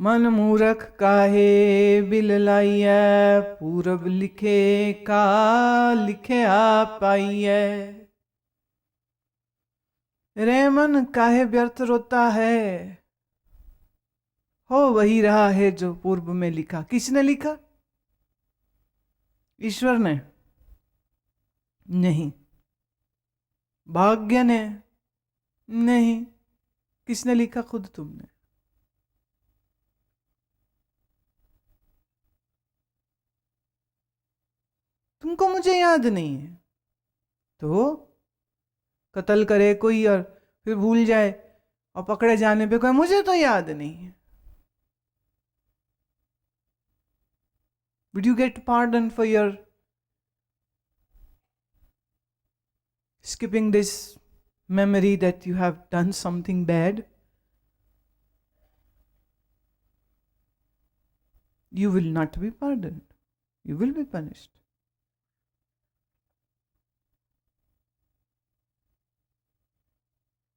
मन मूरख काहे बिल लाइय, पूरब लिखे का लिखे आप पाइय। रे मन काहे व्यर्थ रोता है, हो वही रहा है जो पूर्व में लिखा। किसने लिखा? ईश्वर ने? नहीं। भाग्य ने? नहीं। किसने लिखा? खुद तुमने। तुमको मुझे याद नहीं है तो कत्ल करे कोई और फिर भूल जाए, और पकड़े जाने पे कोई मुझे तो याद नहीं है। Would you get pardon for your skipping this memory that you have done something bad? You will not be pardoned. You will be punished.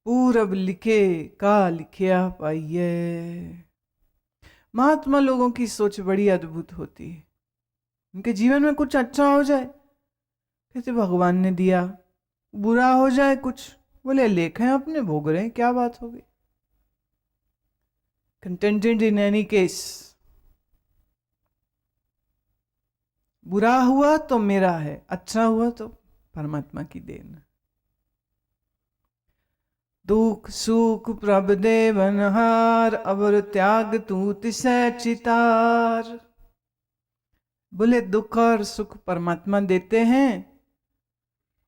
पूरब लिखे का लिखिया पाइये। महात्मा लोगों की सोच बड़ी अद्भुत होती है। उनके जीवन में कुछ अच्छा हो जाए, कहते भगवान ने दिया। बुरा हो जाए कुछ, बोले लेख हैं अपने, भोग रहे हैं, क्या बात हो गई। Contented in any case. बुरा हुआ तो मेरा है, अच्छा हुआ तो परमात्मा की देन। दुख सुख प्रभ देवनहार, अवर त्याग तू तिसै चितार। बोले दुख और सुख परमात्मा देते हैं,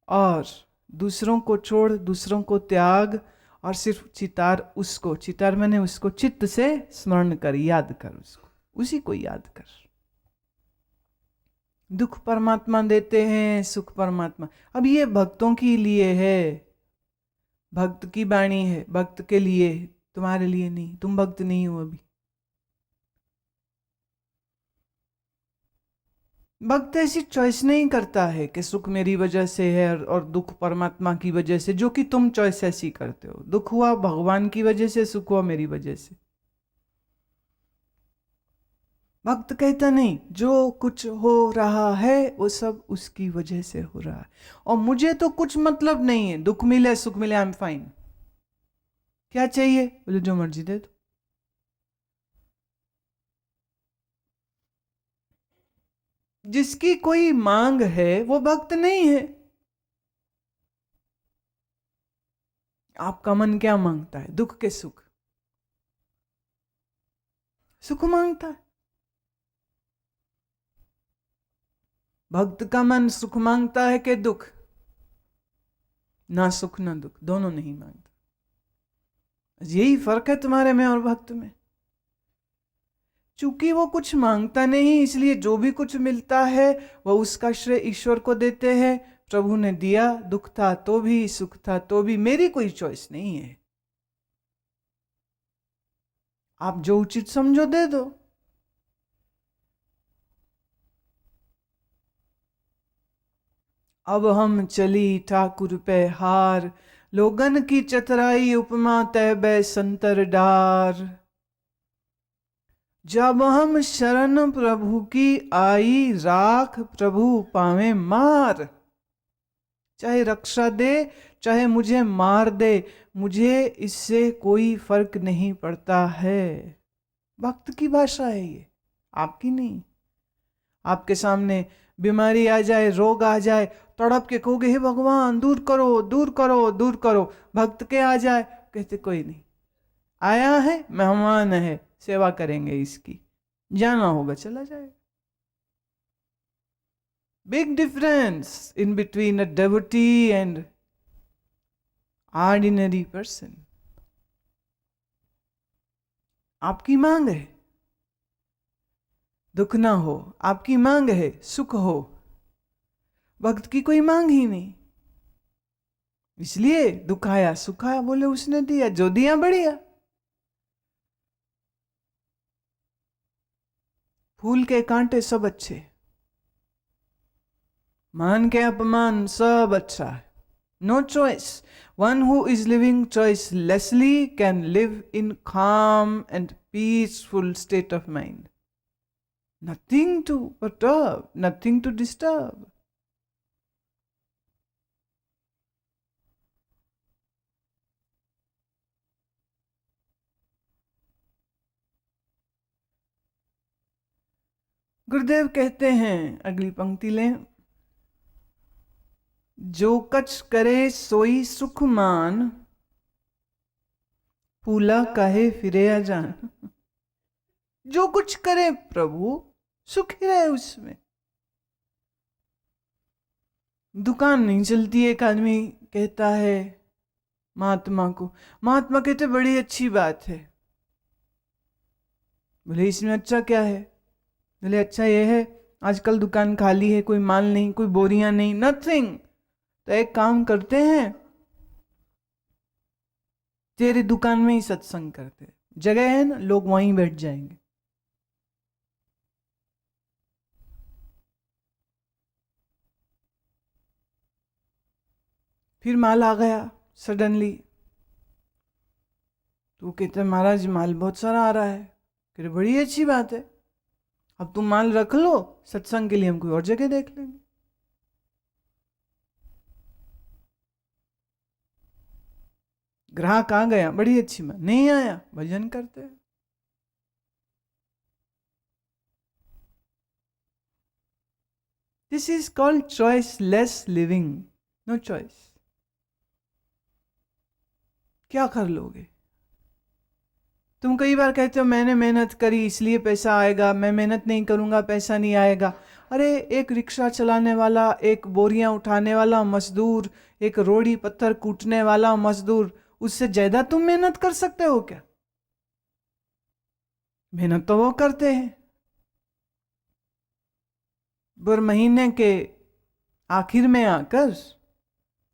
और दूसरों को छोड़, दूसरों को त्याग, और सिर्फ चितार उसको, चितार मैंने उसको चित्त से स्मरण कर, याद कर, उसको उसी को याद कर। दुख परमात्मा देते हैं, सुख परमात्मा। अब ये भक्तों के लिए है, भक्त की वाणी है, भक्त के लिए, तुम्हारे लिए नहीं। तुम भक्त नहीं हो अभी। भक्त ऐसी चॉइस नहीं करता है कि सुख मेरी वजह से है और दुख परमात्मा की वजह से, जो कि तुम चॉइस ऐसी करते हो। दुख हुआ भगवान की वजह से, सुख हुआ मेरी वजह से। भक्त कहता नहीं, जो कुछ हो रहा है वो सब उसकी वजह से हो रहा है, और मुझे तो कुछ मतलब नहीं है। दुख मिले सुख मिले, आई एम फाइन। क्या चाहिए? बोले जो मर्जी दे दो। जिसकी कोई मांग है वो भक्त नहीं है। आपका मन क्या मांगता है? दुख के सुख? सुख मांगता है। भक्त का मन सुख मांगता है कि दुख? ना सुख ना दुख, दोनों नहीं मांगता। यही फर्क है तुम्हारे में और भक्त में। चूंकि वो कुछ मांगता नहीं, इसलिए जो भी कुछ मिलता है वो उसका श्रेय ईश्वर को देते हैं। प्रभु ने दिया, दुख था तो भी, सुख था तो भी, मेरी कोई चॉइस नहीं है। आप जो उचित समझो दे दो। अब हम चली ठाकुर पे हार, लोगन की चतराई उपमा तय बै संतर डार। जब हम शरण प्रभु की आई, राख प्रभु पावे मार। चाहे रक्षा दे, चाहे मुझे मार दे, मुझे इससे कोई फर्क नहीं पड़ता है। भक्त की भाषा है ये, आपकी नहीं। आपके सामने बीमारी आ जाए, रोग आ जाए, तड़प के कहोगे हे भगवान दूर करो दूर करो दूर करो। भक्त के आ जाए, कहते कोई नहीं, आया है, मेहमान है, सेवा करेंगे इसकी, जाना होगा चला जाएगा। Big difference in between a devotee and ordinary person. आपकी मांग है दुख ना हो, आपकी मांग है सुख हो। भक्त की कोई मांग ही नहीं, इसलिए दुख आया सुख आया, बोले उसने दिया, जो दिया बढ़िया। फूल के कांटे सब अच्छे, मान के अपमान सब अच्छा है, No choice. One who is living choicelessly can live in calm and peaceful state of mind. Nothing to perturb, nothing to disturb. गुरुदेव कहते हैं, अगली पंक्ति लें, जो कछ करे सोई सुख मान, फूला काहे फिरे अजान। जो कुछ करे प्रभु सुख ही रहे उसमें। दुकान नहीं चलती, एक आदमी कहता है महात्मा को, महात्मा कहते बड़ी अच्छी बात है। बोले इसमें अच्छा क्या है? बोले अच्छा ये है आजकल दुकान खाली है, कोई माल नहीं, कोई बोरियां नहीं, नथिंग। तो एक काम करते हैं, तेरी दुकान में ही सत्संग करते हैं, जगह है ना, लोग वहीं बैठ जाएंगे। फिर माल आ गया सडनली, तो वो कहते महाराज माल बहुत सारा आ रहा है। कहते बड़ी अच्छी बात है, अब तुम माल रख लो, सत्संग के लिए हम कोई और जगह देख लेंगे। ग्राहक आ गया, बड़ी अच्छी बात, नहीं आया भजन करते हैं। This is called choiceless living, no choice. क्या कर लोगे? तुम कई बार कहते हो मैंने मेहनत करी इसलिए पैसा आएगा, मैं मेहनत नहीं करूंगा पैसा नहीं आएगा। अरे एक रिक्शा चलाने वाला, एक बोरियां उठाने वाला मजदूर, एक रोड़ी पत्थर कूटने वाला मजदूर, उससे ज्यादा तुम मेहनत कर सकते हो क्या? मेहनत तो वो करते हैं। पर महीने के आखिर में आकर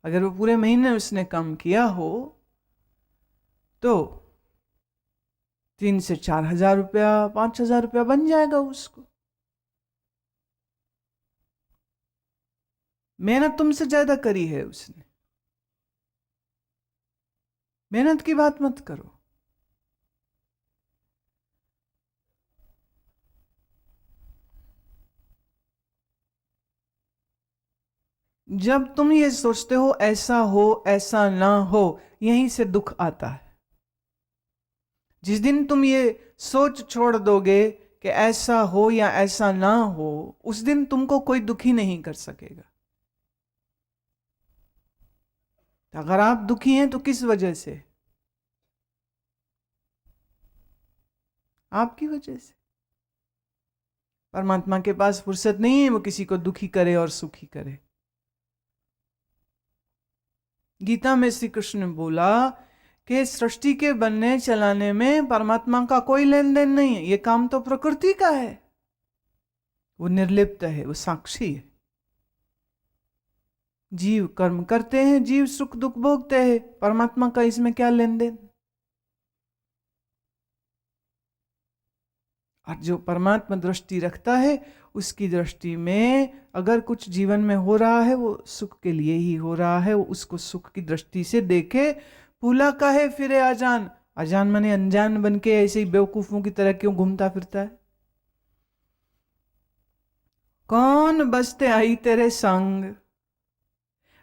अगर वो पूरे महीने उसने काम किया हो तो 3 से 4 हजार रुपया, 5 हजार रुपया बन जाएगा उसको। मेहनत तुमसे ज्यादा करी है उसने। मेहनत की बात मत करो। जब तुम ये सोचते हो ऐसा हो ऐसा ना हो, यहीं से दुख आता है। जिस दिन तुम ये सोच छोड़ दोगे कि ऐसा हो या ऐसा ना हो, उस दिन तुमको कोई दुखी नहीं कर सकेगा। अगर आप दुखी हैं तो किस वजह से? आपकी वजह से। परमात्मा के पास फुर्सत नहीं है वो किसी को दुखी करे और सुखी करे। गीता में श्री कृष्ण ने बोला कि सृष्टि के बनने चलाने में परमात्मा का कोई लेन देन नहीं है, ये काम तो प्रकृति का है। वो निर्लिप्त है, वो साक्षी है। जीव कर्म करते हैं, जीव सुख दुख भोगते हैं, परमात्मा का इसमें क्या लेन देन? और जो परमात्मा दृष्टि रखता है उसकी दृष्टि में अगर कुछ जीवन में हो रहा है वो सुख के लिए ही हो रहा है। वो उसको सुख की दृष्टि से देखे। भूला काहे फिरे अजान, अजान माने अनजान बन के ऐसे ही बेवकूफों की तरह क्यों घूमता फिरता है? कौन बसते आई तेरे संग,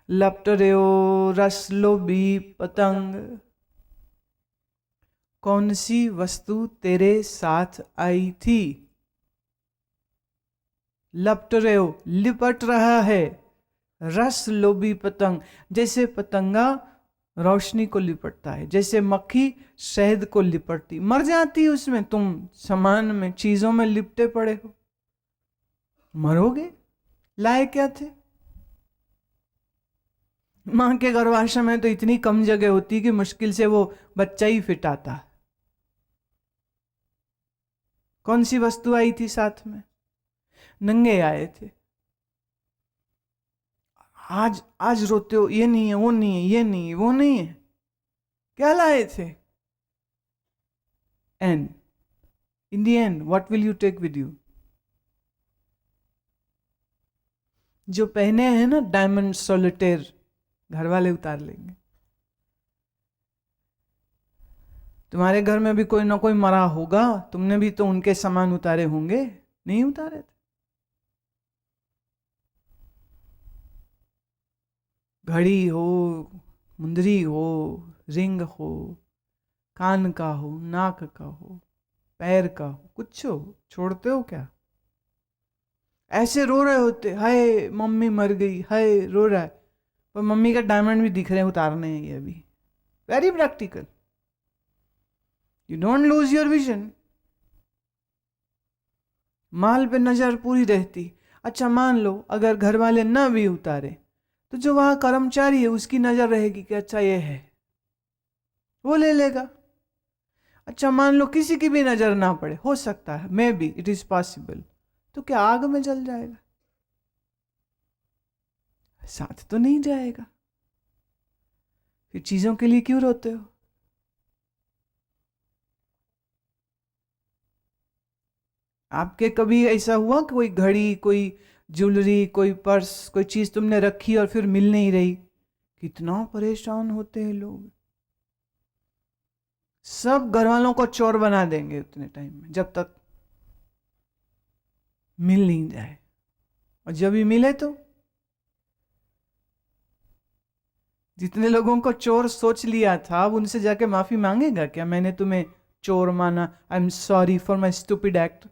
लपट रहे हो रस लोभी पतंग। कौन सी वस्तु तेरे साथ आई थी? लपट रहे हो, लिपट रहा है। रस लोभी पतंग, जैसे पतंगा रोशनी को लिपटता है, जैसे मक्खी शहद को लिपटती, मर जाती उसमें। तुम सामान में चीजों में लिपटे पड़े हो, मरोगे। लाए क्या थे? मां के गर्भाशय में तो इतनी कम जगह होती कि मुश्किल से वो बच्चा ही फिट आता। कौन सी वस्तु आई थी साथ में? नंगे आए थे। आज रोते हो, ये नहीं है वो नहीं है, ये नहीं है वो नहीं है। क्या लाए थे? And in the end what will you take with you? जो पहने हैं ना डायमंड सोलिटेयर, घर वाले उतार लेंगे। तुम्हारे घर में भी कोई ना कोई मरा होगा, तुमने भी तो उनके सामान उतारे होंगे, नहीं उतारे थे? घड़ी हो, मुंदरी हो, रिंग हो, कान का हो, नाक का हो, पैर का हो, कुछ हो, छोड़ते हो क्या? ऐसे रो रहे होते, हाय मम्मी मर गई, हाय रो रहा है, पर मम्मी का डायमंड भी दिख रहे हैं, उतारने हैं ये अभी। Very practical. You don't lose your vision. माल पे नजर पूरी रहती। अच्छा मान लो अगर घर वाले ना भी उतारे, तो जो वहां कर्मचारी है उसकी नजर रहेगी कि अच्छा ये है, वो ले लेगा। अच्छा मान लो किसी की भी नजर ना पड़े, हो सकता है, may be it is possible, तो क्या आग में जल जाएगा? साथ तो नहीं जाएगा। फिर चीजों के लिए क्यों रोते हो? आपके कभी ऐसा हुआ कि कोई घड़ी, कोई ज्वेलरी, कोई पर्स, कोई चीज तुमने रखी और फिर मिल नहीं रही? कितना परेशान होते हैं लोग। सब घर वालों को चोर बना देंगे उतने टाइम में, जब तक मिल नहीं जाए। और जब भी मिले तो जितने लोगों को चोर सोच लिया था, अब उनसे जाके माफी मांगेगा क्या? मैंने तुम्हें चोर माना, I am sorry for my stupid act.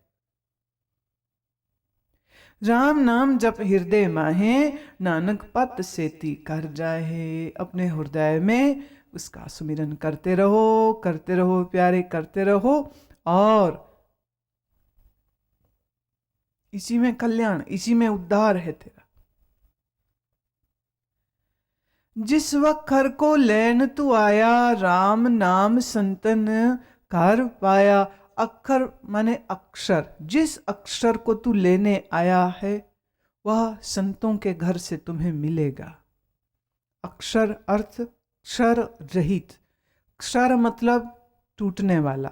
Ram नाम जप हृदय माहे, नानक पत सेती कर जाए। अपने हृदय में उसका सुमिरन करते रहो प्यारे, करते रहो। और इसी में कल्याण, इसी में उद्धार है तेरा। जिस वखर को लैन तू आया, राम नाम संतन कर पाया। अक्षर माने अक्षर, जिस अक्षर को तू लेने आया है वह संतों के घर से तुम्हें मिलेगा। अक्षर अर्थ क्षर रहित। क्षर मतलब टूटने वाला,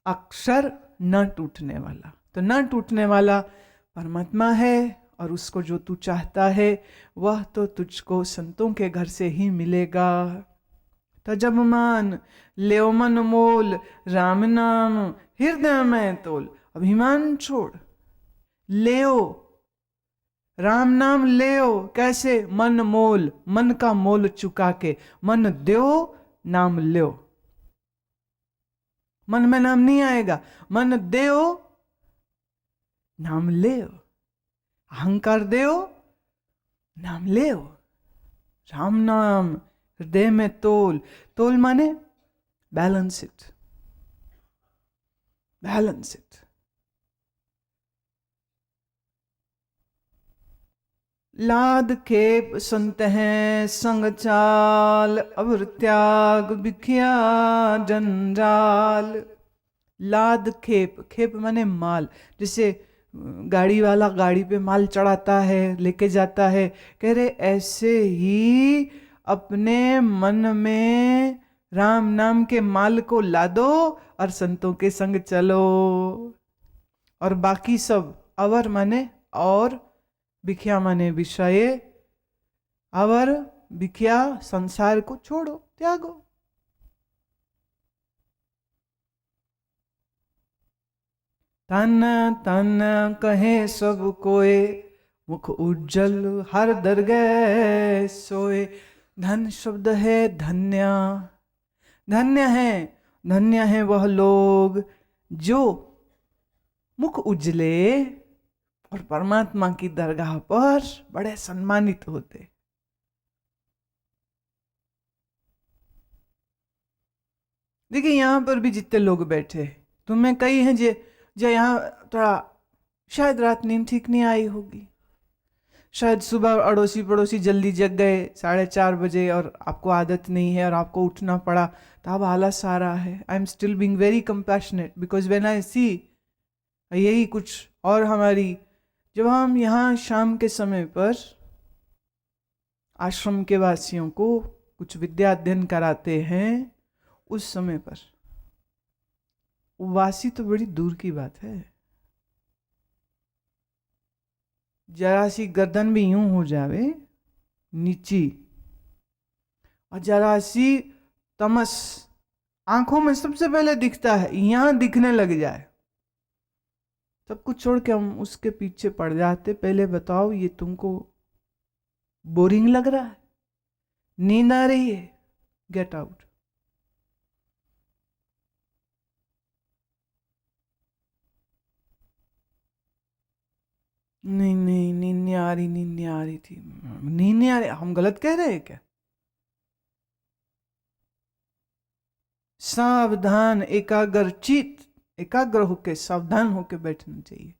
अक्षर न टूटने वाला। तो न टूटने वाला परमात्मा है, और उसको जो तू चाहता है वह तो तुझको संतों के घर से ही मिलेगा। तजब मान लेओ मन मोल, राम नाम हृदय में तोल। अभिमान छोड़, लेओ राम नाम लेओ। कैसे? मन मोल, मन का मोल चुका के। मन दो, नाम लो। मन में नाम नहीं आएगा, मन दो, नाम ले। अहंकार दो, नाम ले। राम नाम हृदय में तोल। तोल माने बैलेंस इट, बैलेंस इट। लाद खेप संत हैं संग चाल, अब त्याग बिखिया जंजाल। लाद खेप, खेप माने माल। जैसे गाड़ी वाला गाड़ी पे माल चढ़ाता है, लेके जाता है, कह रहे ऐसे ही अपने मन में राम नाम के माल को लादो और संतों के संग चलो। और बाकी सब, अवर माने और, बिखिया माने विषय, अवर बिखिया संसार को छोड़ो, त्यागो। तन तन कहे सब कोय, मुख उज्जवल हर दरगह सोए। धन शब्द है धन्य। धन्य है वह लोग जो मुख उज्जले और परमात्मा की दरगाह पर बड़े सम्मानित होते। देखिए यहां पर भी जितने लोग बैठे, तुम्हें कई हैं जो यहाँ थोड़ा शायद रात नींद ठीक नहीं आई होगी, शायद सुबह अड़ोसी पड़ोसी जल्दी जग गए 4:30 बजे और आपको आदत नहीं है और आपको उठना पड़ा, तो अब आलस आ रहा है। I am still being very compassionate because when I see, यही कुछ और हमारी, जब हम यहाँ शाम के समय पर आश्रम के वासियों को कुछ विद्या अध्ययन कराते हैं, उस समय पर वासी तो बड़ी दूर की बात है, जरा सी गर्दन भी यूं हो जावे नीची और जरा सी तमस आंखों में सबसे पहले दिखता है, यहां दिखने लग जाए, सब कुछ छोड़ के हम उसके पीछे पड़ जाते। पहले बताओ, ये तुमको बोरिंग लग रहा है, नींद आ रही है, गेट आउट। नहीं नहीं, नींद नहीं आ रही, नींद नहीं आ रही थी, नींद नहीं आ रही, हम गलत कह रहे हैं क्या? सावधान, एकाग्रचित, एकाग्र होके सावधान होके बैठना चाहिए।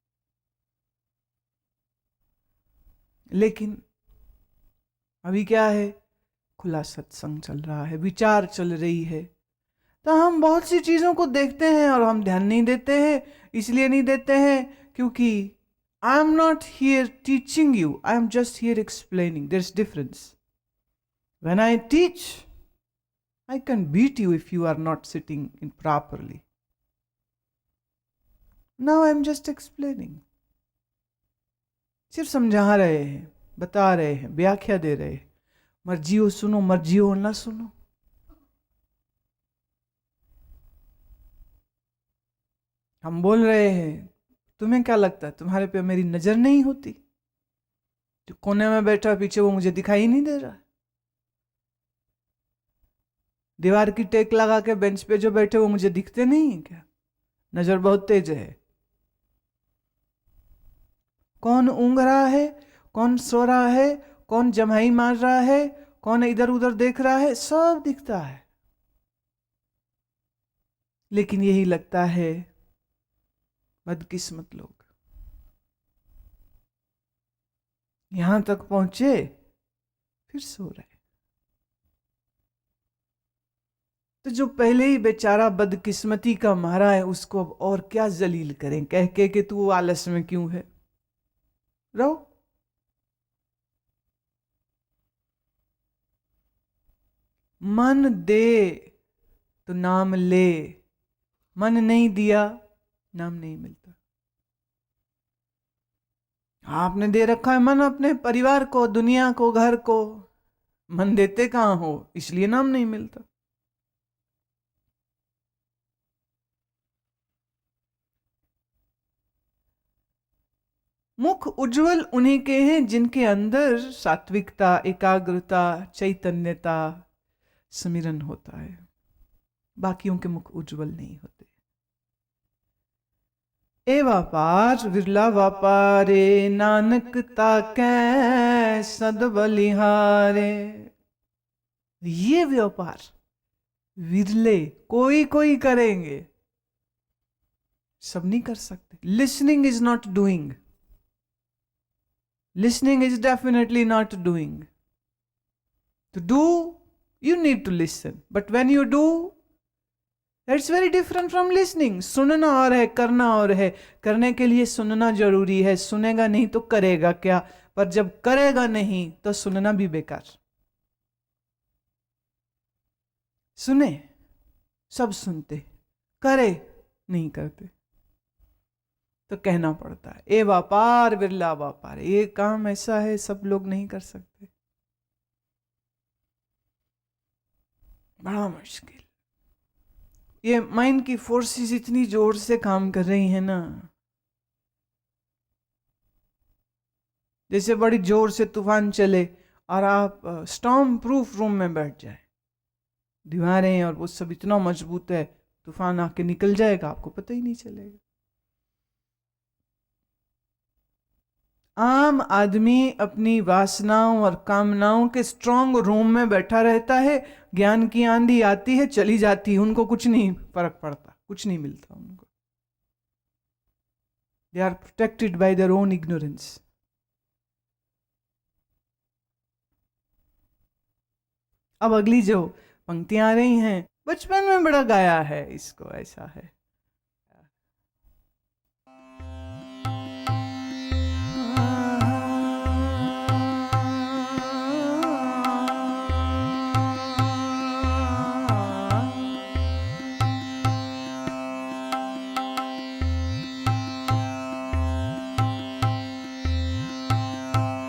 लेकिन अभी क्या है, खुला सत्संग चल रहा है, विचार चल रही है, तो हम बहुत सी चीजों को देखते हैं और हम ध्यान नहीं देते हैं। इसलिए नहीं देते हैं क्योंकि I am not here teaching you, I am just here explaining, there is difference. When I teach, I can beat you if you are not sitting in properly. Now I am just explaining. सिर्फ समझा रहे हैं, बता रहे हैं, व्याख्या दे रहे हैं। मर्जी हो सुनो, मर्जी हो ना सुनो। हम बोल रहे हैं, तुम्हें क्या लगता है तुम्हारे पे मेरी नजर नहीं होती? जो कोने में बैठा पीछे वो मुझे दिखाई नहीं दे रहा? दीवार की टेक लगा के बेंच पे जो बैठे वो मुझे दिखते नहीं है क्या? नजर बहुत तेज है। कौन ऊँघ रहा है, कौन सो रहा है, कौन जम्हाई मार रहा है, कौन इधर उधर देख रहा है, सब दिखता है। लेकिन यही लगता है बदकिस्मत लोग यहां तक पहुंचे फिर सो रहे। तो जो पहले ही बेचारा बदकिस्मती का मारा है उसको अब और क्या जलील करें, कह के कि तू आलस में क्यों है, रहो। मन दे तो नाम ले, मन नहीं दिया नाम नहीं मिलता। आपने दे रखा है मन अपने परिवार को, दुनिया को, घर को, मन देते कहां हो, इसलिए नाम नहीं मिलता। मुख उज्जवल उन्हीं के हैं जिनके अंदर सात्विकता, एकाग्रता, चैतन्यता, स्मिरन होता है। बाकियों के मुख उज्जवल नहीं होते। ए व्यापार विरला व्यापारे, नानक ताकै सद बलिहारे। ये व्यापार विरले कोई कोई करेंगे, सब नहीं कर सकते। Listening is not doing, listening is definitely not doing. To do, you need to listen, but when you do, that's very different from listening. सुनना और है, करना और है। करने के लिए सुनना जरूरी है, सुनेगा नहीं तो करेगा क्या? पर जब करेगा नहीं तो सुनना भी बेकार। सुने, सब सुनते, करे नहीं करते, तो कहना पड़ता है ए व्यापार बिरला व्यापार। ये काम ऐसा है सब लोग नहीं कर सकते, बड़ा मुश्किल। ये माइंड की फोर्सेस इतनी जोर से काम कर रही है ना, जैसे बड़ी जोर से तूफान चले और आप स्टॉर्म प्रूफ रूम में बैठ जाए, दीवारें हैं और वो सब इतना मजबूत है, तूफान आके निकल जाएगा, आपको पता ही नहीं चलेगा। आम आदमी अपनी वासनाओं और कामनाओं के स्ट्रांग रूम में बैठा रहता है, ज्ञान की आंधी आती है चली जाती है, उनको कुछ नहीं फर्क पड़ता, कुछ नहीं मिलता उनको। They are protected by their own ignorance. अब अगली जो पंक्तियां आ रही हैं, बचपन में बड़ा गाया है इसको, ऐसा है।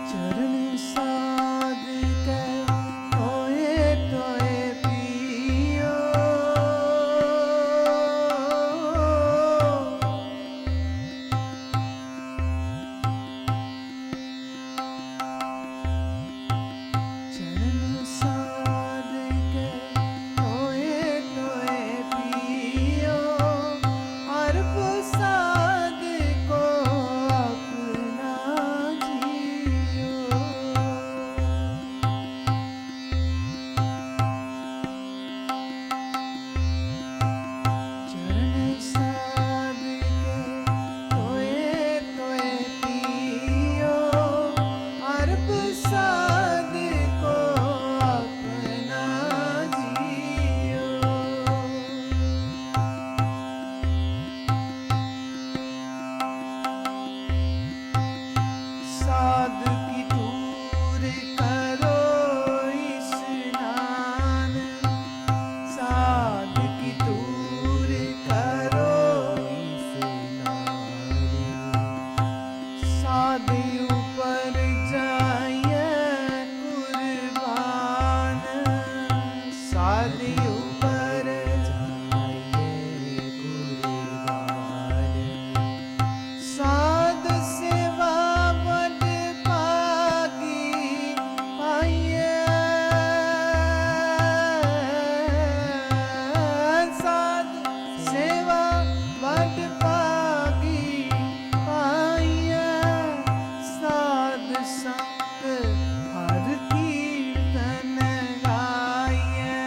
चरण साध के टोए टोए साध की दूर करो स्नान, साध की दूर करो स्नान, साध ऊपर जाइए कुर्बान, साध ऊपर जाइए कुर्बान, साध सेवा बड़ पागी पाइए, साध सेवा बड़ पागी पाइए, साध संग हर कीर्तन गाइए,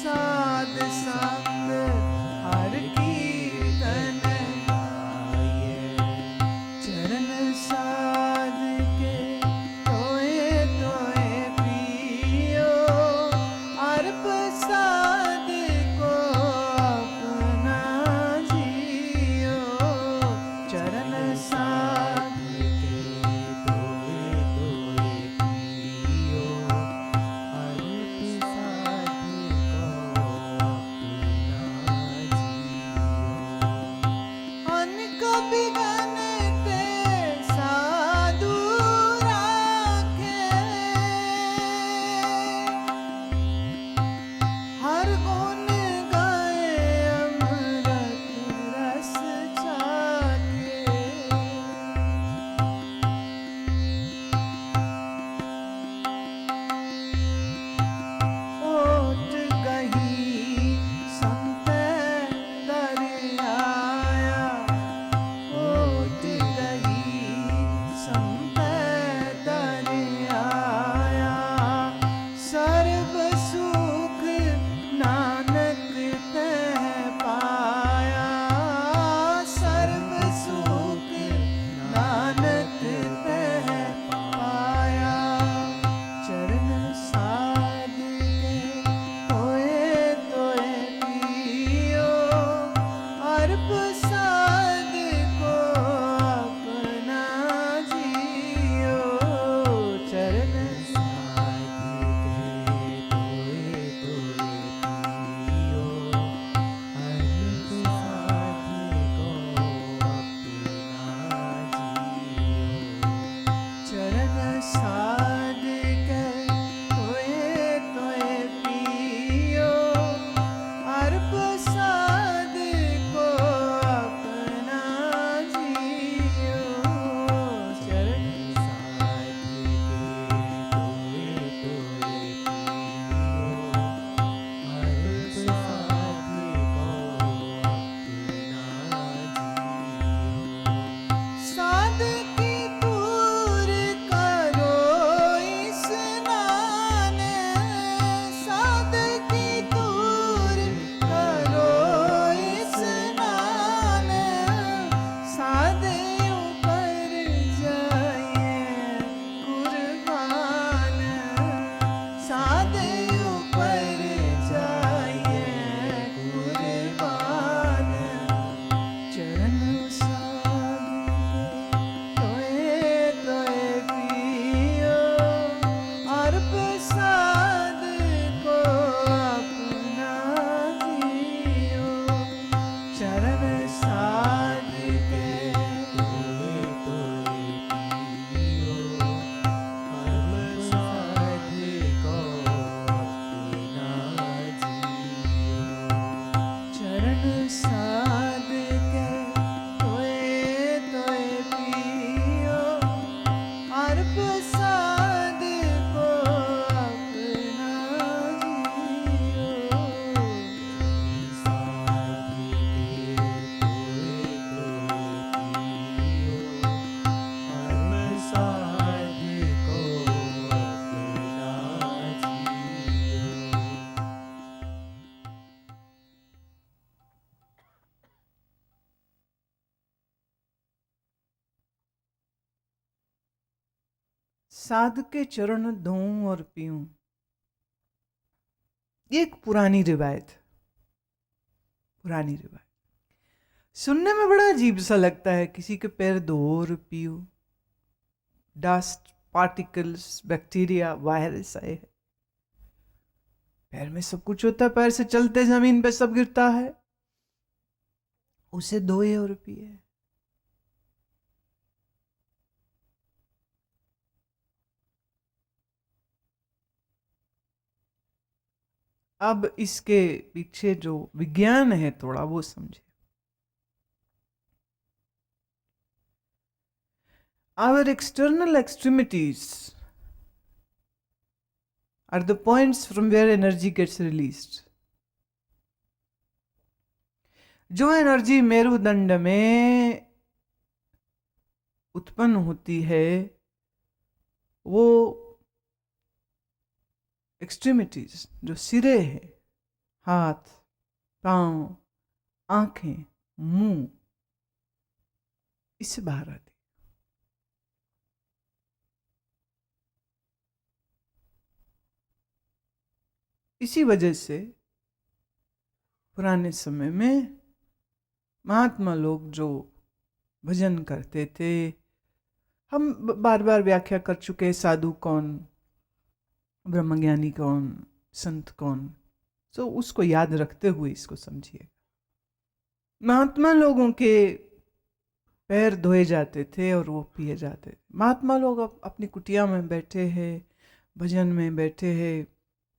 साध संग हर कीर्तन गाइए, चरण साध के तोए तोए पियो, अर्प साध को अपना जियो, चरण साध के तोए तोए पियो, अर्प साध को अपना जियो, अनक बिगन ते साधु राखे, हर गुण गाए अमृत रस चाखे, ओट गही संत दर आया, ओट गही संत दर आया, सर्व सुख नानक तह पाया, सर्व सुख नानक तह पाया, चरण साध के तोए तोए पियो, अर्प साध को अपना जियो, चरण साध के तोए तोए पियो, अर्प साध को अपना जियो, चरण साध के तोए तोए पियो, अर्प साध को अपना जियो, चरण साध के तोए तोए पियो, अर्प साध को अपना जियो, साध की दूर करो स्नान, साध की दूर करो स्नान, साध ऊपर जाइए कुर्बान, साध ऊपर जाइए कुर्बान, चरण साध के तोए तोए पियो, अर्प साध को अपना जियो, चरण साध के तोए तोए पियो, अर्प साध को अपना जियो, चरण साध के तोए तोए पियो, अर्प साध को अपना जियो, साध के तोए साध के चरण धोऊं और पीऊं। ये एक पुरानी रिवायत, सुनने में बड़ा अजीब सा लगता है। किसी के पैर धो और पियो, डस्ट, पार्टिकल्स, बैक्टीरिया, वायरस आए हैं। पैर में सब कुछ होता है, पैर से चलते जमीन पे सब गिरता है, उसे धोए और पिए। अब इसके पीछे जो विज्ञान है थोड़ा वो समझे। Our external extremities are the points from where energy gets released. जो एनर्जी मेरुदंड में उत्पन्न होती है वो एक्सट्रीमिटीज, जो सिरे हैं, हाथ, पांव, आंखें, मुंह, इससे बाहर आती। इसी वजह से पुराने समय में महात्मा लोग जो भजन करते थे, हम बार बार व्याख्या कर चुके हैं, साधु कौन, ब्रह्मज्ञानी कौन, संत कौन, तो उसको याद रखते हुए इसको समझिए। महात्मा लोगों के पैर धोए जाते थे और वो पिए जाते थे। महात्मा लोग अपनी कुटिया में बैठे हैं, भजन में बैठे हैं,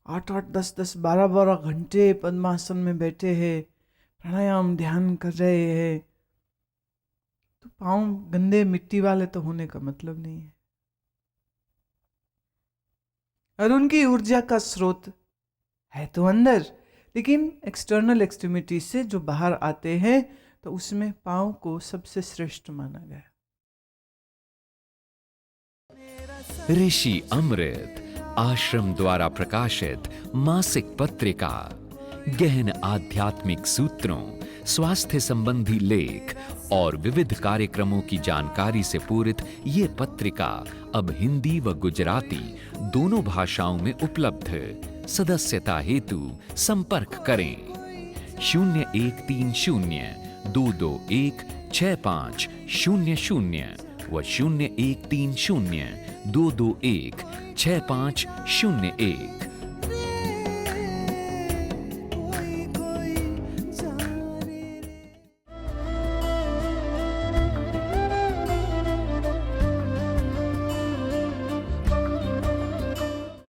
8-8, 10-10, 12-12 घंटे पद्मासन में बैठे हैं, प्राणायाम ध्यान कर रहे हैं, तो पाँव गंदे मिट्टी वाले तो होने का मतलब नहीं है। और उनकी ऊर्जा का स्रोत है तो अंदर, लेकिन एक्सटर्नल एक्सट्रीमिटी से जो बाहर आते हैं तो उसमें पाँव को सबसे श्रेष्ठ माना गया। ऋषि अमृत आश्रम द्वारा प्रकाशित मासिक पत्रिका, गहन आध्यात्मिक सूत्रों, स्वास्थ्य संबंधी लेख और विविध कार्यक्रमों की जानकारी से पूरित ये पत्रिका अब हिंदी व गुजराती दोनों भाषाओं में उपलब्ध है। सदस्यता हेतु संपर्क करें 0130-221-6500 व 0130-221-6501।